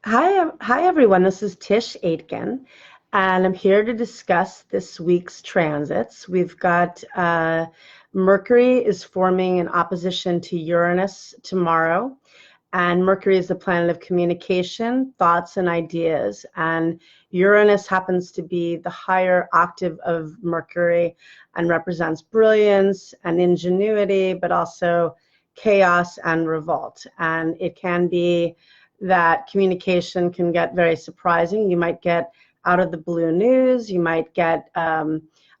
Hi everyone. This is Tish Aitken, and I'm here to discuss this week's transits. We've got Mercury is forming an opposition to Uranus tomorrow, and Mercury is the planet of communication, thoughts, and ideas. And Uranus happens to be the higher octave of Mercury and represents brilliance and ingenuity, but also chaos and revolt. And it can be that communication can get very surprising. You might get out of the blue news. You might get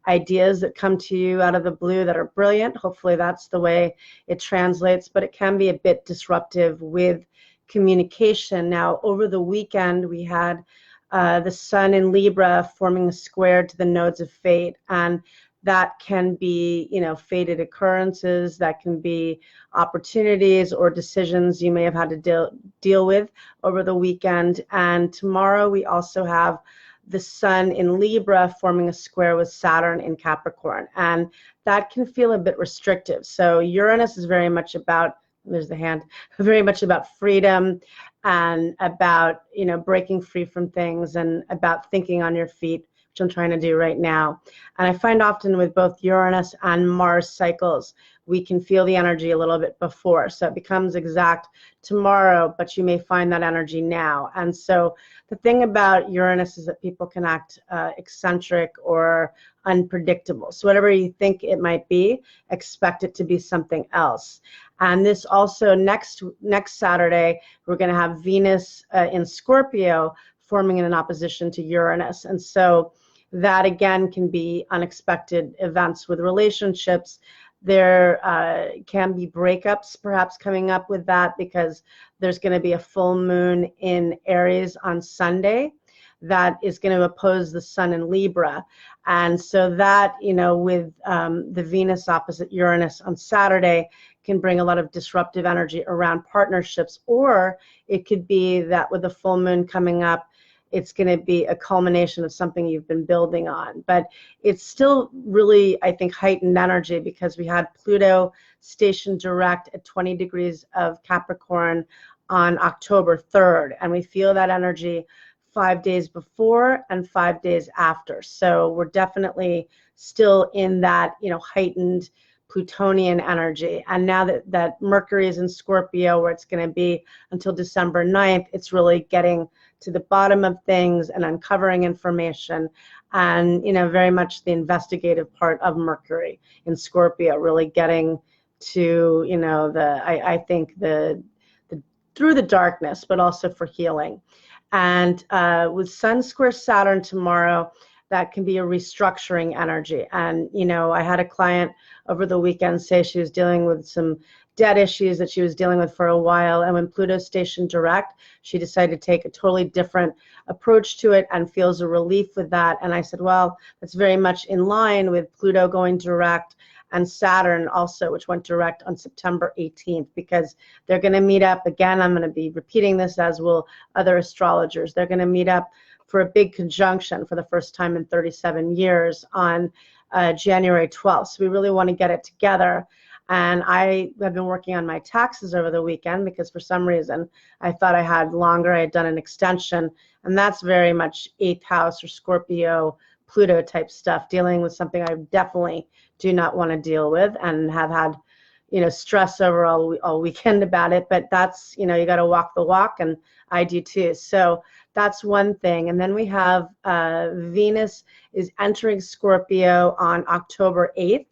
ideas that come to you out of the blue that are brilliant. Hopefully that's the way it translates, but it can be a bit disruptive with communication. Now, over the weekend, we had the sun in Libra forming a square to the nodes of fate, and that can be, fated occurrences, that can be opportunities or decisions you may have had to deal with over the weekend. And tomorrow we also have the sun in Libra forming a square with Saturn in Capricorn, and that can feel a bit restrictive. So Uranus is very much about, there's the hand, very much about freedom and about, breaking free from things and about thinking on your feet, which I'm trying to do right now. And I find often with both Uranus and Mars cycles, we can feel the energy a little bit before. So it becomes exact tomorrow, but you may find that energy now. And so the thing about Uranus is that people can act eccentric or unpredictable. So whatever you think it might be, expect it to be something else. And this also, next Saturday, we're going to have Venus in Scorpio forming in an opposition to Uranus. And so that again can be unexpected events with relationships. There can be breakups perhaps coming up with that, because there's going to be a full moon in Aries on Sunday that is going to oppose the sun in Libra. And so that, with the Venus opposite Uranus on Saturday, can bring a lot of disruptive energy around partnerships. Or it could be that with the full moon coming up, it's going to be a culmination of something you've been building on. But it's still really, I think, heightened energy, because we had Pluto stationed direct at 20 degrees of Capricorn on October 3rd. And we feel that energy 5 days before and 5 days after. So we're definitely still in that, heightened Plutonian energy. And now that Mercury is in Scorpio, where it's going to be until December 9th, it's really getting to the bottom of things and uncovering information, and very much the investigative part of Mercury in Scorpio, really getting to I think the through the darkness, but also for healing. And with Sun square Saturn tomorrow, that can be a restructuring energy. And I had a client over the weekend say she was dealing with some debt issues that she was dealing with for a while, and when Pluto stationed direct, she decided to take a totally different approach to it and feels a relief with that. And I said, well, that's very much in line with Pluto going direct and Saturn also, which went direct on September 18th, because they're going to meet up again. I'm going to be repeating this, as will other astrologers. They're going to meet up for a big conjunction for the first time in 37 years on January 12th. So we really want to get it together. And I have been working on my taxes over the weekend, because for some reason I thought I had longer. I had done an extension, and that's very much 8th house or Scorpio, Pluto type stuff, dealing with something I definitely do not want to deal with, and have had stress over all weekend about it. But that's, you got to walk the walk, and I do too. So that's one thing. And then we have Venus is entering Scorpio on October 8th,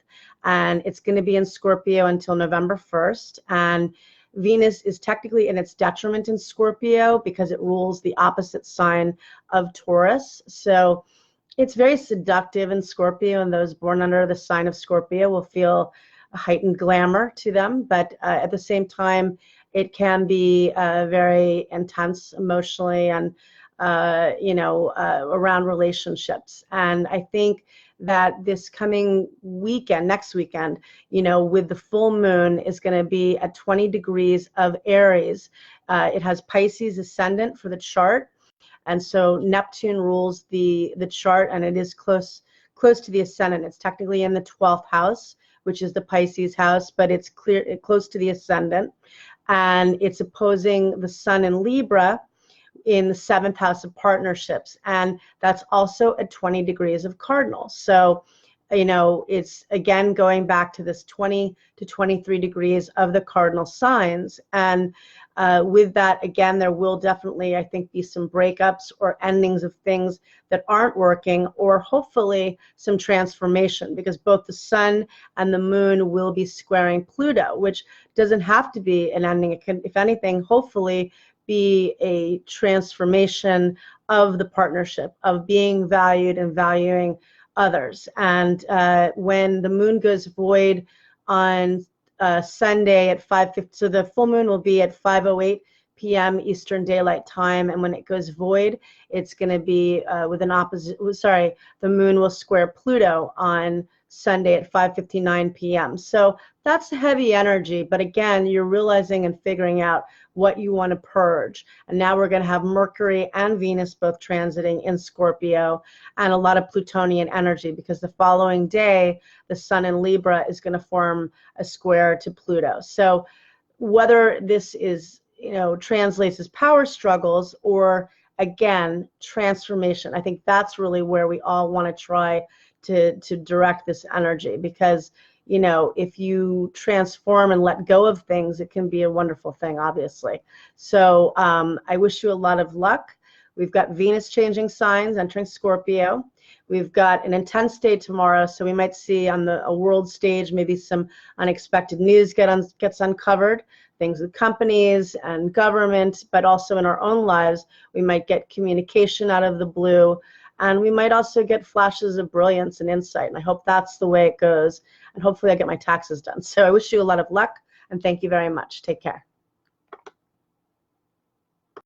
and it's going to be in Scorpio until November 1st. And Venus is technically in its detriment in Scorpio, because it rules the opposite sign of Taurus. So it's very seductive in Scorpio, and those born under the sign of Scorpio will feel a heightened glamour to them. But at the same time, it can be very intense emotionally and, around relationships. And I think that this coming weekend, next weekend, with the full moon, is going to be at 20 degrees of Aries. It has Pisces ascendant for the chart. And so Neptune rules the chart, and it is close to the ascendant. It's technically in the 12th house, which is the Pisces house, but it's close to the ascendant. And it's opposing the sun in Libra, in the 7th house of partnerships, and that's also at 20 degrees of cardinal. So, you know, it's again going back to this 20 to 23 degrees of the cardinal signs. And with that, again, there will definitely, I think, be some breakups or endings of things that aren't working, or hopefully some transformation, because both the sun and the moon will be squaring Pluto, which doesn't have to be an ending. It can, if anything, hopefully be a transformation of the partnership, of being valued and valuing others. And when the moon goes void on Sunday at 5:50, so the full moon will be at 5:08 p.m. Eastern Daylight Time, and when it goes void, it's going to be with an opposite. Sorry, the moon will square Pluto on Sunday at 5:59 p.m. So that's heavy energy, but again, you're realizing and figuring out what you want to purge. And now we're going to have Mercury and Venus both transiting in Scorpio, and a lot of Plutonian energy, because the following day, the sun in Libra is going to form a square to Pluto. So whether this is, you know, translates as power struggles or, again, transformation, I think that's really where we all want to try to direct this energy, because, you know, if you transform and let go of things, it can be a wonderful thing, obviously. So I wish you a lot of luck. We've got Venus changing signs, entering Scorpio. We've got an intense day tomorrow, so we might see on a world stage maybe some unexpected news gets uncovered, things with companies and government, but also in our own lives, we might get communication out of the blue, and we might also get flashes of brilliance and insight, and I hope that's the way it goes, and hopefully I get my taxes done. So I wish you a lot of luck, and thank you very much. Take care.